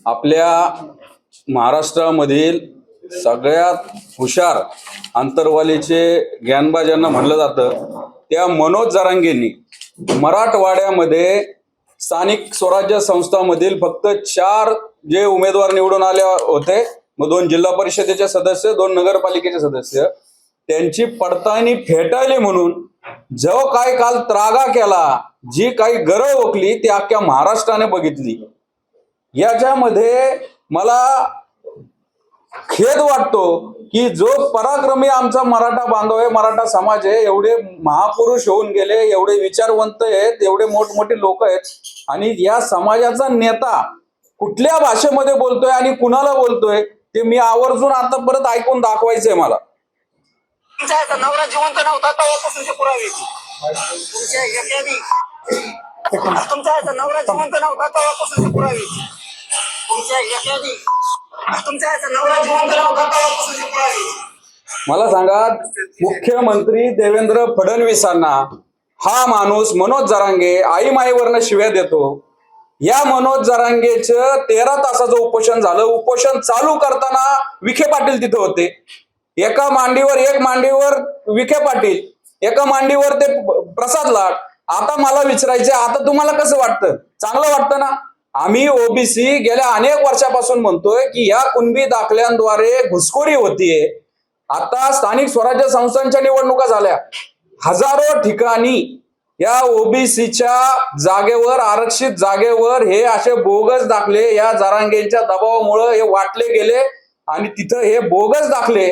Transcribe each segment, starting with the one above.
आपल्या महाराष्ट्रामधील सगळ्यात हुशार अंतरवालीचे ज्ञानबा ज्यांना म्हणलं जातं त्या मनोज जरांगेंनी मराठवाड्यामध्ये स्थानिक स्वराज्य संस्थांमधील फक्त 4 जे उमेदवार निवडून आले होते, मग 2 जिल्हा परिषदेचे सदस्य, 2 नगरपालिकेचे सदस्य, त्यांची पडताळणी फेटाळली म्हणून जो काय काल त्रागा केला, जी काही गरळ ओकली ती अख्ख्या महाराष्ट्राने बघितली। याच्यामध्ये मला खेद वाटतो की जो पराक्रमी आमचा मराठा बांधव आहे, मराठा समाज आहे, एवढे महापुरुष होऊन गेले, एवढे विचारवंत आहेत, एवढे मोठमोठे लोक आहेत, आणि या समाजाचा नेता कुठल्या भाषेमध्ये बोलतोय आणि कुणाला बोलतोय ते मी आवर्जून आता परत ऐकून दाखवायचंय मला। तुमचा नवरा जिवंत नव्हता तेव्हापासून ते पुरावे तुमचा नवरा जिवंत नव्हता तेव्हापासून ते पुरावे मला सांगा, मुख्यमंत्री देवेंद्र फडणवीसांना हा माणूस मनोज जरांगे आई माईवरनं शिव्या देतो। या मनोज जरांगेचं 13 तासाचं उपोषण झालं। उपोषण चालू करताना विखे पाटील तिथे होते। एक मांडीवर विखे पाटील, एका मांडीवर ते प्रसाद लाड। आता मला विचारायचे, आता तुम्हाला कसं वाटतं? चांगलं वाटतं ना? आम्ही ओबीसी गेल्या अनेक वर्षापासून म्हणतोय की या कुणबी दाखल्यांद्वारे घुसखोरी होतीये। आता स्थानिक स्वराज्य संस्थांच्या निवडणुका झाल्या, हजारो ठिकाणी या ओबीसीच्या जागेवर, आरक्षित जागेवर हे असे बोगस दाखले या जरांगेंच्या दबावामुळे हे वाटले गेले, आणि तिथं हे बोगस दाखले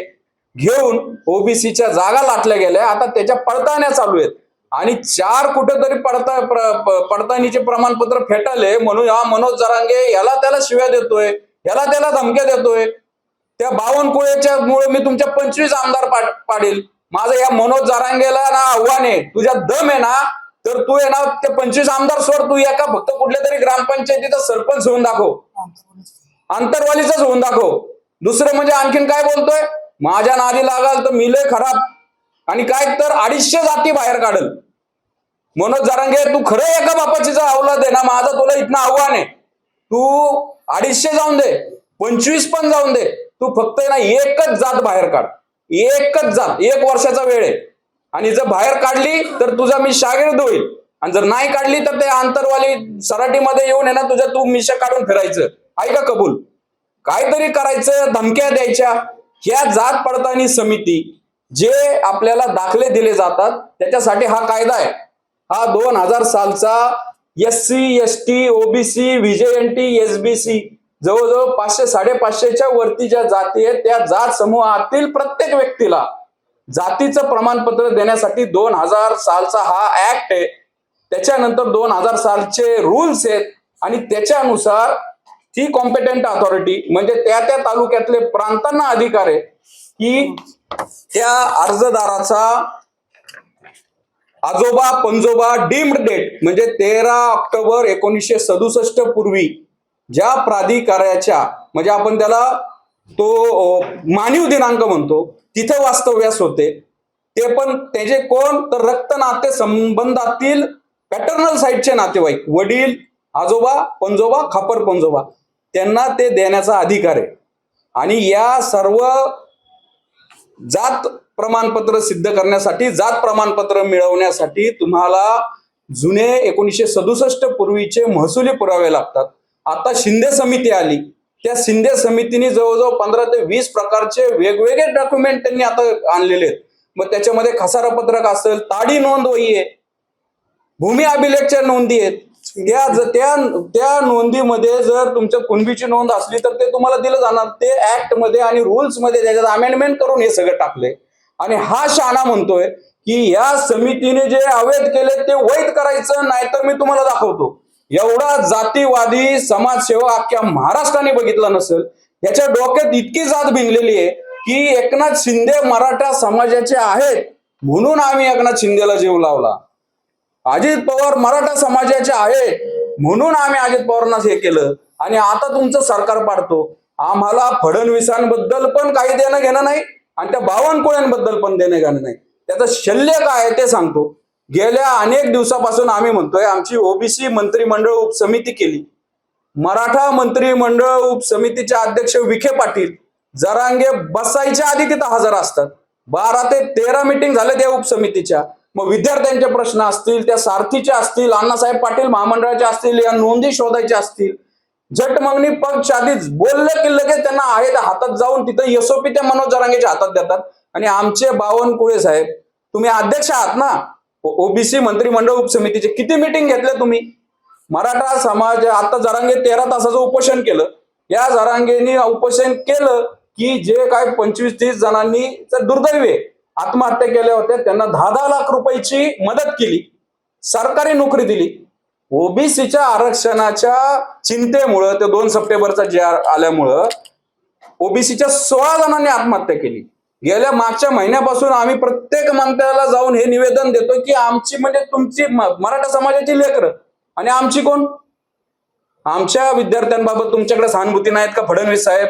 घेऊन ओबीसीच्या जागा लाटल्या गेल्या। आता त्याच्या पडताळण्या चालू आहेत, आणि 4 कुठेतरी पडताळणीचे प्रमाणपत्र फेटाळले म्हणून हा मनोज जरांगे याला त्याला शिव्या देतोय, याला त्याला धमक्या देतोय। त्या बावनकुळेच्या मुळे मी तुमच्या 25 आमदार पाडील। माझं या मनोज जरांगेला ना आव्हान आहे, तुझ्या दम आहे ना तर तू आहे ना ते 25 आमदार सोड, तू एका फक्त कुठल्या तरी ग्रामपंचायतीचा सरपंच होऊन दाखव, अंतरवालीचाच होऊन दाखव। दुसरं म्हणजे आणखीन काय बोलतोय, माझ्या नादी लागाल तर मी लय खराब, आणि काय तर 250 जाती बाहेर काढल। मनोज जरांगे, तू खरं एका बापाची अवलाद आहे ना? माझं तुला इथनं आव्हान आहे, तू 250 जाऊन दे, 25 पण जाऊन दे, तू फक्त ना एकच जात बाहेर काढ, एकच जात, 1 वर्षाचा वेळ आहे। आणि जर बाहेर काढली तर तुझा मी शागिर्द होईल, आणि जर नाही काढली तर ते अंतरवाली सराटीमध्ये येऊन आहे ना तुझ्या तू मिशा काढून फिरायचं। ऐका कबूल, काहीतरी करायचं, धमक्या द्यायच्या। ह्या जात पडताळणी समिती जे आपल्याला दाखले दिले जातात त्याच्यासाठी हा कायदा आहे। हा 2000 सालचा SC ST OBC VJNT SBC जवळजवळ 500-550च्या वरती ज्या जाती आहेत त्या जात समूहातील प्रत्येक व्यक्तीला जातीचं प्रमाणपत्र देण्यासाठी 2000 सालचा हा ऍक्ट आहे। त्याच्यानंतर 2000 सालचे रूल्स आहेत, आणि त्याच्यानुसार ती कॉम्पिटंट अथॉरिटी म्हणजे त्या तालुक्यातले प्रांतांना अधिकार आहे की त्या अर्जदाराचा आजोबा पंजोबा डीम्ड डेट म्हणजे 13 ऑक्टोबर 1967 पूर्वी ज्या प्राधिकाऱ्याच्या, म्हणजे आपण त्याला तो मानवी दिनांक म्हणतो, तिथे वास्तव्यास होते, ते पण त्याचे कोण तर रक्त नाते संबंधातील पॅटर्नल साईडचे नातेवाईक, वडील, आजोबा पंजोबा, खापर पंजोबा, त्यांना ते देण्याचा अधिकार आहे। आणि या सर्व जात प्रमाणपत्र सिद्ध करण्यासाठी, जात प्रमाणपत्र मिळवण्यासाठी तुम्हाला जुने 1967 पूर्वीचे महसुली पुरावे लागतात। आता शिंदे समिती आली, त्या शिंदे समितीने जवळजवळ 15 ते 20 प्रकारचे वेगवेगळे डॉक्युमेंट त्यांनी आता आणलेले आहेत। मग त्याच्यामध्ये खसारा पत्रक असेल, ताडी नोंद वही आहे, भूमी अभिलेखच्या नोंदी आहेत। त्या नोंदीमध्ये जर तुमच्या कुणबीची नोंद असली तर ते तुम्हाला दिलं जाणार। ते ऍक्ट मध्ये आणि रूल्स मध्ये त्याच्यात अमेंडमेंट करून हे सगळं टाकले, आणि हा शहाणा म्हणतोय की या समितीने जे अवैध केले ते वैध करायचं, नाहीतर मी तुम्हाला दाखवतो। एवढा जातीवादी समाजसेवा अख्ख्या महाराष्ट्राने बघितला नसेल। याच्या डोक्यात इतकी जात भिनलेली आहे की एकनाथ शिंदे मराठा समाजाचे आहेत म्हणून आम्ही एकनाथ शिंदेला जीव लावला, अजित पवार मराठा समाजाचे आहे म्हणून आम्ही अजित पवारांना हे केलं, आणि आता तुमचं सरकार पाडतो। आम्हाला फडणवीसांबद्दल पण काही देणं घेणं नाही, आणि त्या बावनकुळ्यांबद्दल पण देणं घेणं नाही। त्याचं शल्य काय आहे ते सांगतो। गेल्या अनेक दिवसापासून आम्ही म्हणतोय, आमची ओबीसी मंत्रिमंडळ उपसमिती केली, मराठा मंत्रिमंडळ उपसमितीचे अध्यक्ष विखे पाटील जरांगे बसायच्या आधी तिथं हजर असतात. 12 ते 13 मीटिंग झाले त्या उपसमितीच्या. मग विद्यार्थ्यांचे प्रश्न असतील, त्या सारथीचे असतील, अण्णासाहेब पाटील महामंडळाचे असतील, या नोंदी शोधायच्या असतील, झट मागणी पक्ष आधीच बोललं की लगेच त्यांना आहे त्या हातात जाऊन तिथं एसओपी त्या मनोज जरांगेच्या हातात देतात. आणि आमचे बावनकुळे साहेब, तुम्ही अध्यक्ष आहात ना ओबीसी मंत्रिमंडळ उपसमितीचे, किती मीटिंग घेतल्या तुम्ही? मराठा समाज आता जरांगे 13 तासाचं उपोषण केलं. या जरांगेनी उपोषण केलं की जे काय 25-30 जणांनी दुर्दैवी आत्महत्या केल्या होत्या त्यांना 10-10 लाख रुपयाची मदत केली, सरकारी नोकरी दिली. ओबीसीच्या आरक्षणाच्या चिंतेमुळं ते 2 सप्टेंबरचा जे आल्यामुळं ओबीसीच्या 16 जणांनी आत्महत्या केली. गेल्या मागच्या महिन्यापासून आम्ही प्रत्येक मंत्र्याला जाऊन हे निवेदन देतो की आमची म्हणजे तुमची मराठा समाजाची लेकरं आणि आमची कोण? आमच्या विद्यार्थ्यांबाबत तुमच्याकडे सहानुभूती नाहीत का फडणवीस साहेब?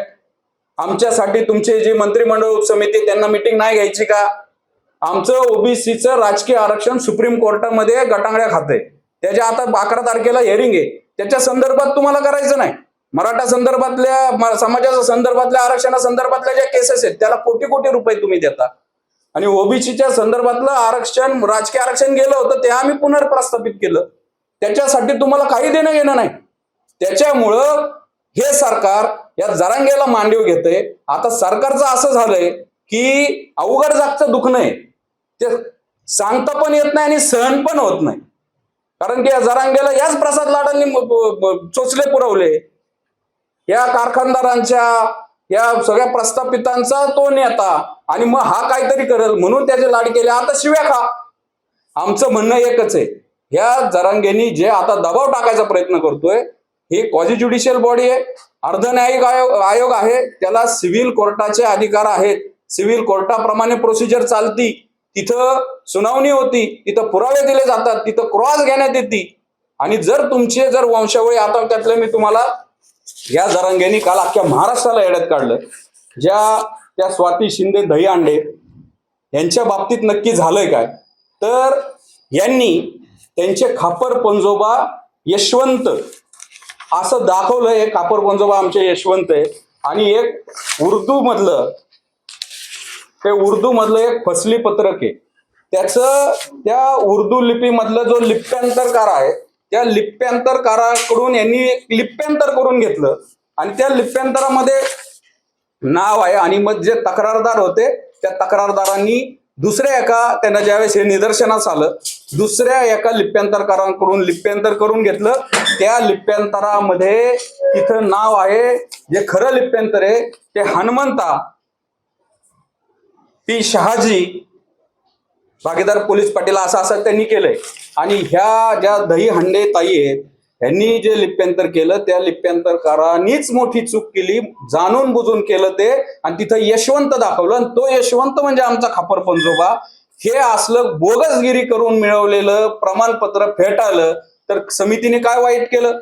आमच्यासाठी तुमचे जे मंत्रिमंडळ उपसमिती त्यांना मिटिंग नाही घ्यायची का? आमचं ओबीसीचं राजकीय आरक्षण सुप्रीम कोर्टामध्ये गटांगळ्या खातंय. त्याच्या आता 11 तारखेला हिअरिंग आहे. त्याच्या संदर्भात तुम्हाला करायचं नाही. मराठा संदर्भातल्या समाजाच्या संदर्भातल्या आरक्षणासंदर्भातल्या ज्या केसेस आहेत त्याला कोटी कोटी रुपये तुम्ही देता. आणि ओबीसीच्या संदर्भातलं आरक्षण राजकीय आरक्षण गेलं होतं ते आम्ही पुनर्प्रस्थापित केलं. त्याच्यासाठी तुम्हाला काही देणं घेणं नाही. त्याच्यामुळं हे सरकार या जरांगेला मांडीव घेतंय. आता सरकारचं असं झालंय की अवघड जागचं दुखणं आहे ते सांगता पण येत नाही आणि सहन पण होत नाही. कारण की या जरांगेला याच प्रसाद लाडांनी चोचले पुरवले. या कारखानदारांच्या या सगळ्या प्रस्थापितांचा तो नेता आणि मग हा काहीतरी करेल म्हणून त्याचे लाड केले. आता शिव्या खा. आमचं म्हणणं एकच आहे, या जरांगेनी जे आता दबाव टाकायचा प्रयत्न करतोय हे क्वाझी ज्युडिशियल बॉडी आहे, अर्धन्यायिक आयोग आहे, त्याला सिव्हिल कोर्टाचे अधिकार आहेत. सिव्हिल कोर्टाप्रमाणे प्रोसिजर चालती, तिथं सुनावणी होती, तिथं पुरावे दिले जातात, तिथं क्रॉस घेण्यात येते. आणि जर तुमचे वंशावळी आता त्यातलं मी तुम्हाला या जरांगेनी काल अख्ख्या महाराष्ट्राला येड्यात काढलं. त्या स्वाती शिंदे दहीहंडे यांच्या बाबतीत नक्की झालंय काय? तर यांनी त्यांचे खापर पंजोबा यशवंत असं दाखवलं. एक खापर पंजोबा आमचे यशवंत आहे आणि एक उर्दू मधलं एक फसली पत्रक आहे. त्या उर्दू लिपीमधलं जो लिप्यांतरकार आहे त्या लिप्यांतरकाराकडून यांनी लिप्यांतर करून घेतलं आणि त्या लिप्यांतरामध्ये नाव आहे. आणि मग जे तक्रारदार होते त्या तक्रारदारांनी त्यांना ज्यावेळेस हे निदर्शनास आलं दुसऱ्या एका लिप्यांतरकारांकडून लिप्यांतर करून घेतलं. त्या लिप्यांतरामध्ये तिथं नाव आहे, जे खरं लिप्यांतर आहे ते हनुमंता पी शहाजी भागीदार पोलीस पाटील असं त्यांनी केलंय. आणि ह्या ज्या दहीहंडे ताई आहेत यांनी जे लिप्यांतर केलं त्या लिप्यांतरकारांनीच मोठी चूक केली, जाणून बुजून केलं ते. आणि तिथं यशवंत दाखवलं आणि तो यशवंत म्हणजे आमचा खापर पंजोबा. हे असलं बोगसगिरी करून मिळवलेलं प्रमाणपत्र फेटाळलं तर समितीने काय वाईट केलं?